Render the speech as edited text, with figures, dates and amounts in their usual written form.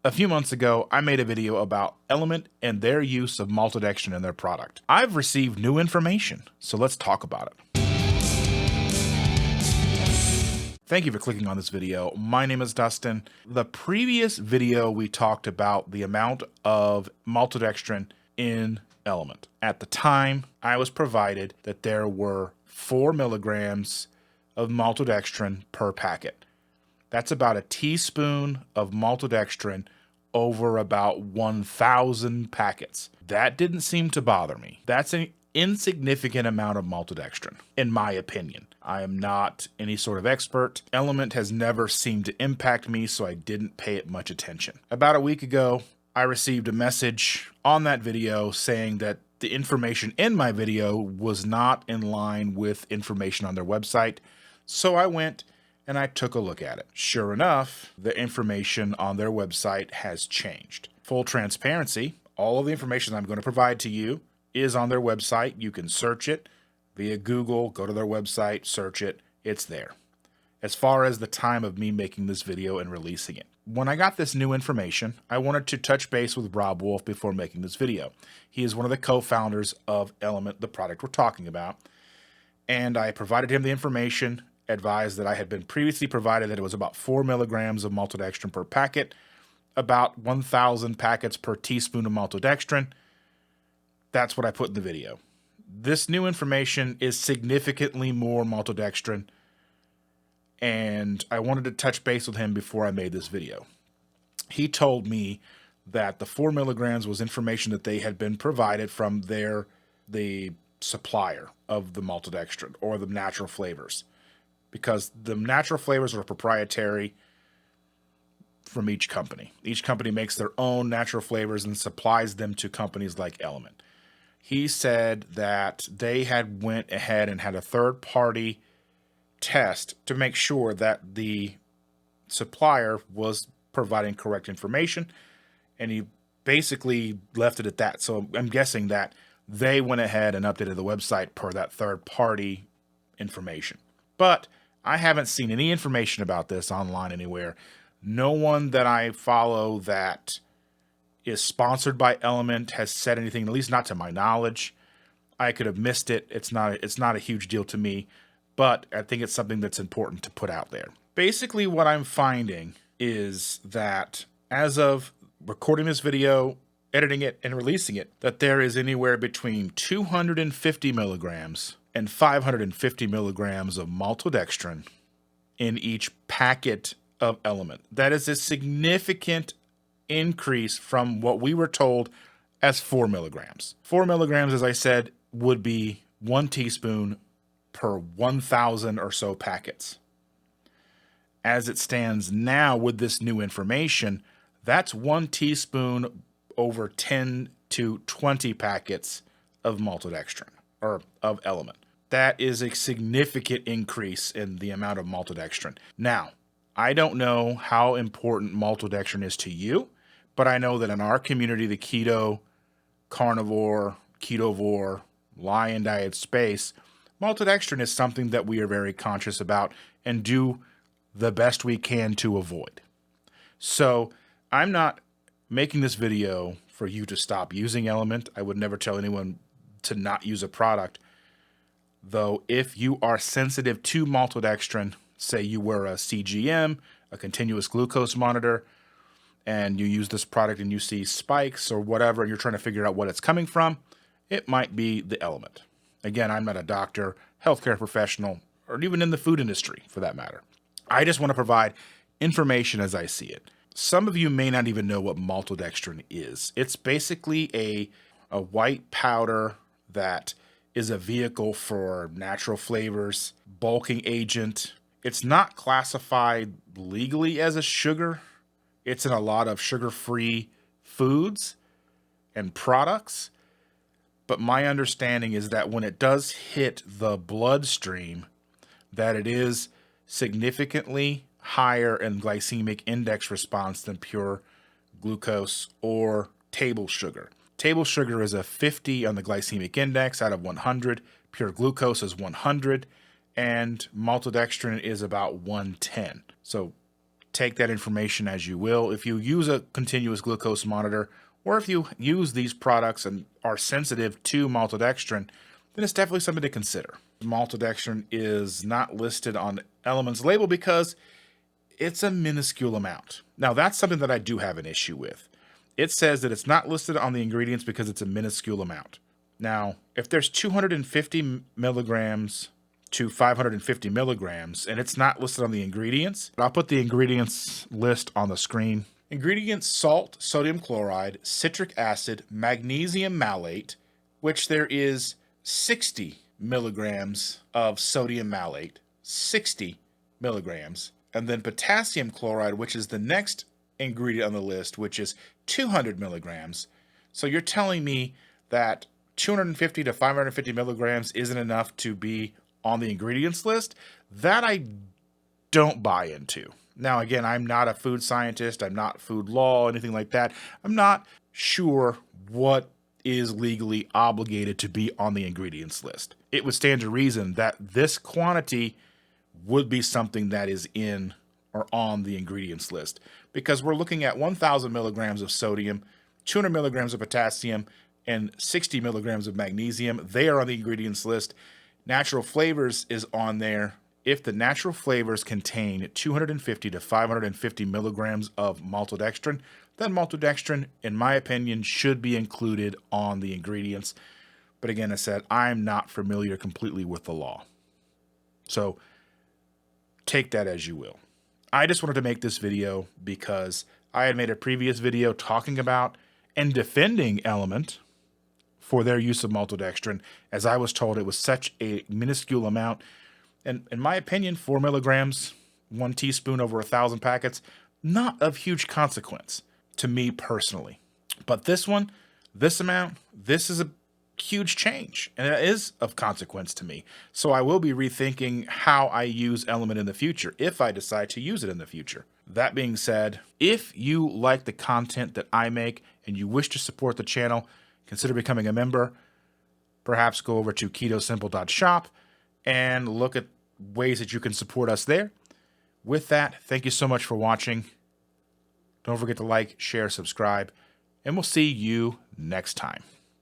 A few months ago, I made a video about LMNT and their use of maltodextrin in their product. I've received new information, so let's talk about it. Thank you for clicking on this video. My name is Dustin. The previous video we talked about the amount of maltodextrin in LMNT. At the time, I was provided that there were 4 milligrams of maltodextrin per packet. That's about a teaspoon of maltodextrin over about 1,000 packets. That didn't seem to bother me. That's an insignificant amount of maltodextrin, in my opinion. I am not any sort of expert. LMNT has never seemed to impact me, so I didn't pay it much attention. About a week ago, I received a message on that video saying that the information in my video was not in line with information on their website. So I went and I took a look at it. Sure enough, the information on their website has changed. Full transparency, all of the information I'm going to provide to you is on their website. You can search it via Google, go to their website, search it, it's there. As far as the time of me making this video and releasing it. When I got this new information, I wanted to touch base with Rob Wolf before making this video. He is one of the co-founders of LMNT, the product we're talking about, and I provided him the information, advised that I had been previously provided that it was about 4 milligrams of maltodextrin per packet, about 1,000 packets per teaspoon of maltodextrin. That's what I put in the video. This new information is significantly more maltodextrin, and I wanted to touch base with him before I made this video. He told me that the 4 milligrams was information that they had been provided from the supplier of the maltodextrin or the natural flavors, because the natural flavors are proprietary from each company. Each company makes their own natural flavors and supplies them to companies like LMNT. He said that they had went ahead and had a third-party test to make sure that the supplier was providing correct information, and he basically left it at that. So I'm guessing that they went ahead and updated the website per that third-party information. But I haven't seen any information about this online anywhere. No one that I follow that is sponsored by LMNT has said anything, at least not to my knowledge. I could have missed it. It's not a huge deal to me, but I think it's something that's important to put out there. Basically, what I'm finding is that as of recording this video, editing it, and releasing it, that there is anywhere between 250 milligrams and 550 milligrams of maltodextrin in each packet of LMNT. That is a significant increase from what we were told as 4 milligrams. 4 milligrams, as I said, would be 1 teaspoon per 1,000 or so packets. As it stands now with this new information, that's 1 teaspoon over 10 to 20 packets of maltodextrin, or of LMNT. That is a significant increase in the amount of maltodextrin. Now, I don't know how important maltodextrin is to you, but I know that in our community, the keto, carnivore, ketovore, lion diet space, maltodextrin is something that we are very conscious about and do the best we can to avoid. So I'm not making this video for you to stop using LMNT. I would never tell anyone to not use a product. Though if you are sensitive to maltodextrin, say you wear a CGM, a continuous glucose monitor, and you use this product and you see spikes or whatever, and you're trying to figure out what it's coming from, it might be the LMNT. Again, I'm not a doctor, healthcare professional, or even in the food industry for that matter. I just want to provide information as I see it. Some of you may not even know what maltodextrin is. It's basically a white powder that is a vehicle for natural flavors, bulking agent. It's not classified legally as a sugar. It's in a lot of sugar-free foods and products. But my understanding is that when it does hit the bloodstream, that it is significantly higher in glycemic index response than pure glucose or table sugar. Table sugar is a 50 on the glycemic index out of 100. Pure glucose is 100. And maltodextrin is about 110. So take that information as you will. If you use a continuous glucose monitor, or if you use these products and are sensitive to maltodextrin, then it's definitely something to consider. Maltodextrin is not listed on LMNT's label because it's a minuscule amount. Now, that's something that I do have an issue with. It says that it's not listed on the ingredients because it's a minuscule amount. Now, if there's 250 milligrams to 550 milligrams and it's not listed on the ingredients, I'll put the ingredients list on the screen. Ingredients: salt, sodium chloride, citric acid, magnesium malate, which there is 60 milligrams of sodium malate, 60 milligrams, and then potassium chloride, which is the next ingredient on the list, which is 200 milligrams. So you're telling me that 250 to 550 milligrams isn't enough to be on the ingredients list? That I don't buy into. Now, again, I'm not a food scientist. I'm not food law, anything like that. I'm not sure what is legally obligated to be on the ingredients list. It would stand to reason that this quantity would be something that is in or on the ingredients list, because we're looking at 1,000 milligrams of sodium, 200 milligrams of potassium, and 60 milligrams of magnesium. They are on the ingredients list. Natural flavors is on there. If the natural flavors contain 250 to 550 milligrams of maltodextrin, then maltodextrin, in my opinion, should be included on the ingredients. But again, I said, I'm not familiar completely with the law. So take that as you will. I just wanted to make this video because I had made a previous video talking about and defending LMNT for their use of maltodextrin, as I was told it was such a minuscule amount. And in my opinion, 4 milligrams, 1 teaspoon over 1,000 packets, not of huge consequence to me personally. But this one, this amount, this is a huge change, and it is of consequence to me. So I will be rethinking how I use LMNT in the future, if I decide to use it in the future. That being said, if you like the content that I make and you wish to support the channel, consider becoming a member. Perhaps go over to KetoSimple.shop and look at ways that you can support us there. With that, thank you so much for watching. Don't forget to like, share, subscribe, and we'll see you next time.